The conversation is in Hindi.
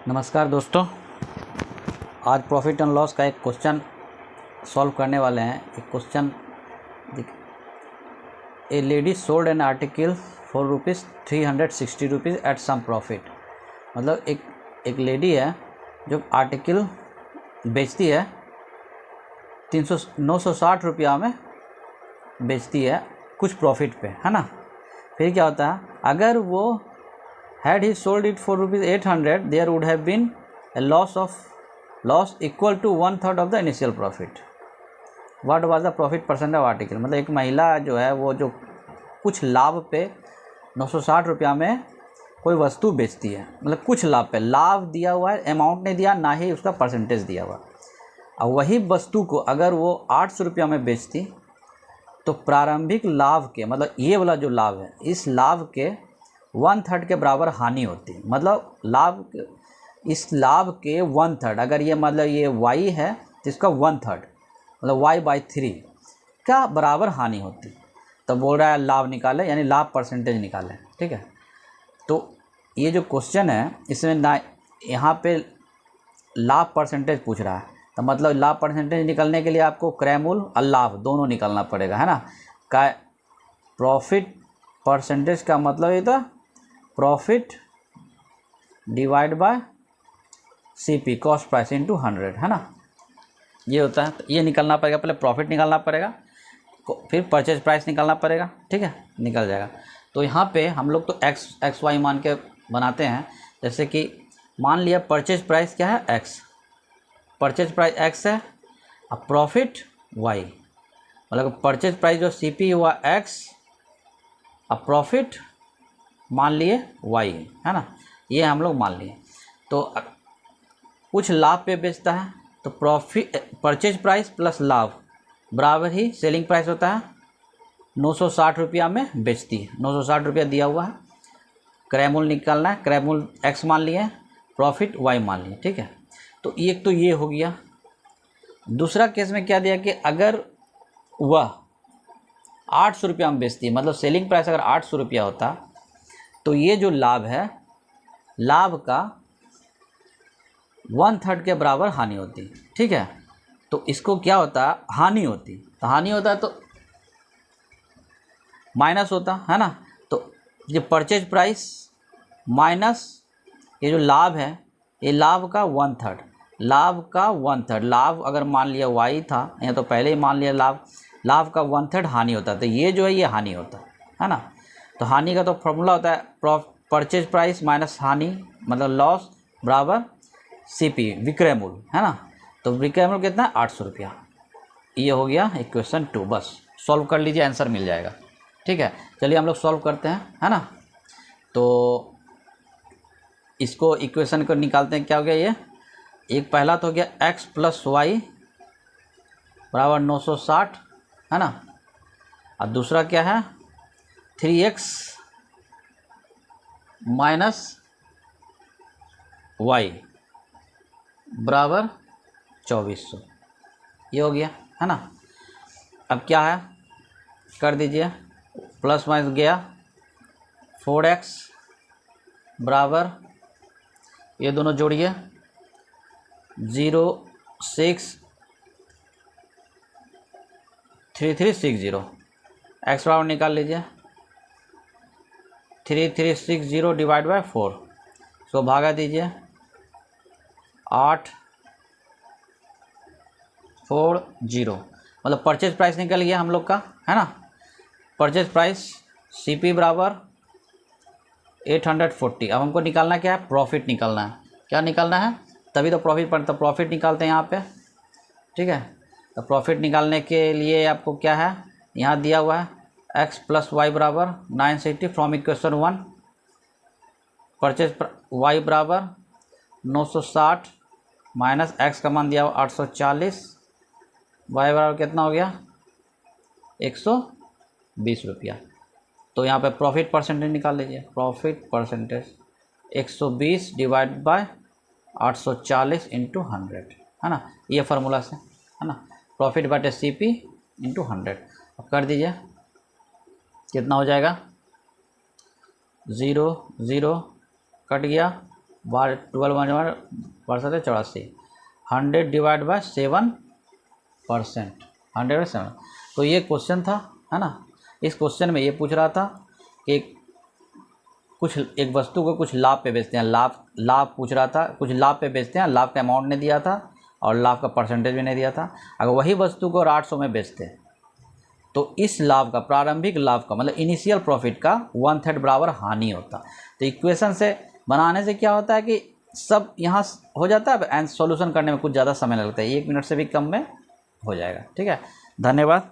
नमस्कार दोस्तों, आज प्रॉफिट एंड लॉस का एक क्वेश्चन सॉल्व करने वाले हैं। एक question, a lady sold an article for ₹360 at some profit. मतलब एक लेडी है जो आर्टिकल बेचती है 960 रुपया में बेचती है कुछ प्रॉफिट पे, है ना। फिर क्या होता है, अगर वो had he sold it for ₹800 there would have been a loss equal to 1/3 of the initial profit. What was the profit percent of article? मतलब एक महिला जो है वो जो कुछ लाभ पे 960 रुपया में कोई वस्तु बेचती है, मतलब कुछ लाभ पे, लाभ दिया हुआ है, अमाउंट नहीं दिया, ना ही उसका परसेंटेज दिया हुआ। अब वही वस्तु को अगर वो 800 रुपया में बेचती तो प्रारंभिक लाभ के, मतलब ये वाला जो लाभ है, इस लाभ के 1/3 के बराबर हानि होती है। मतलब इस लाभ के 1/3, अगर ये मतलब ये y है तो इसका 1/3 मतलब y/3 का बराबर हानि होती। तो बोल रहा है लाभ निकाले, यानी लाभ परसेंटेज निकालें, ठीक है। तो ये जो क्वेश्चन है इसमें ना यहाँ पे लाभ परसेंटेज पूछ रहा है, तो मतलब लाभ परसेंटेज निकालने के लिए आपको क्रयमूल्य और लाभ दोनों निकालना पड़ेगा, है ना। का प्रॉफिट परसेंटेज का मतलब ये था profit divide by CP cost price into 100, है ना, ये होता है। तो ये निकालना पड़ेगा, पहले प्रॉफिट निकालना पड़ेगा, फिर परचेज प्राइस निकालना पड़ेगा, ठीक है, निकल जाएगा। तो यहाँ पे हम लोग तो एक्स वाई मान के बनाते हैं। जैसे कि मान लिया परचेज प्राइस क्या है, x, परचेज प्राइस x है, अब प्रॉफिट y, मतलब परचेज प्राइस जो CP हुआ x, अब प्रॉफिट मान लिए y, है ना, ये हम लोग मान लिए। तो कुछ लाभ पे बेचता है तो प्रॉफिट परचेज प्राइस प्लस लाभ बराबर ही सेलिंग प्राइस होता है। 960 रुपया में बेचती है, 960 रुपया दिया हुआ है, क्रयमूल्य निकालना है, क्रयमूल्य x मान लिए, प्रॉफिट y मान लिए, ठीक है। तो एक तो ये हो गया। दूसरा केस में क्या दिया कि अगर वह 800 रुपया में बेचती है, मतलब सेलिंग प्राइस अगर 800 रुपया होता तो ये जो लाभ है, लाभ का 1/3 के बराबर हानि होती, ठीक है। तो इसको क्या होता, हानि होती, तो हानि होता तो माइनस होता, है ना। तो ये परचेज प्राइस माइनस ये जो लाभ है, ये लाभ का 1/3, लाभ का 1/3, लाभ अगर मान लिया y था, या तो पहले ही मान लिया लाभ का 1/3 हानि होता, तो ये जो है ये हानि होता है ना। तो हानि का तो फॉर्मूला होता है परचेज प्राइस माइनस हानि, मतलब लॉस बराबर CP विक्रय मूल्य, है ना। तो विक्रय मूल्य कितना है, 800 रुपया। ये हो गया इक्वेशन 2। बस सॉल्व कर लीजिए, आंसर मिल जाएगा, ठीक है। चलिए हम लोग सॉल्व करते हैं, है ना। तो इसको इक्वेशन को निकालते हैं। क्या हो गया, ये एक पहला तो हो गया x + y बराबर 960, है ना। और दूसरा क्या है 3x - y बराबर 2400, ये हो गया, है ना। अब क्या है, कर दीजिए, प्लस माइनस गया, 4x बराबर, ये दोनों जोड़िए, 0.63360, x बराबर निकाल लीजिए, 3360 डिवाइड बाय 4, इसको भागा दीजिए, 840, मतलब परचेज प्राइस निकल गया हम लोग का, है ना। परचेज प्राइस CP बराबर 840। अब हमको निकालना क्या है, प्रॉफिट निकालना है। क्या निकालना है, तभी तो प्रॉफिट पर, तो प्रॉफिट निकालते हैं यहाँ पे, ठीक है। तो प्रॉफिट निकालने के लिए आपको क्या है, यहाँ दिया हुआ है x + y बराबर 960 फ्रॉम इक्वेशन 1, परचेज y बराबर 960 माइनस x का मान दिया हुआ 840, y बराबर कितना हो गया 120 रुपया। तो यहाँ पे प्रॉफिट परसेंटेज निकाल लीजिए, profit percentage 120 divide by 840 into 100, है ना, ये फार्मूला से, है ना। प्रॉफिट बटे CP इंटू 100। अब कर दीजिए, कितना हो जाएगा, 0 0 कट गया, बार 12% है 84, 100 डिवाइड बाय 7%, 107। तो ये क्वेश्चन था, है ना। इस क्वेश्चन में ये पूछ रहा था कि एक वस्तु को कुछ लाभ पे बेचते हैं, लाभ पूछ रहा था, कुछ लाभ पे बेचते हैं, लाभ का अमाउंट नहीं दिया था और लाभ का परसेंटेज भी नहीं दिया था। अगर वही वस्तु को 800 में बेचते तो इस लाभ का, प्रारंभिक लाभ का मतलब इनिशियल प्रॉफिट का 1/3 बराबर हानि होता। तो इक्वेशन से बनाने से क्या होता है कि सब यहाँ हो जाता है, एंड सॉल्यूशन करने में कुछ ज़्यादा समय लगता है, 1 मिनट से भी कम में हो जाएगा। ठीक है, धन्यवाद।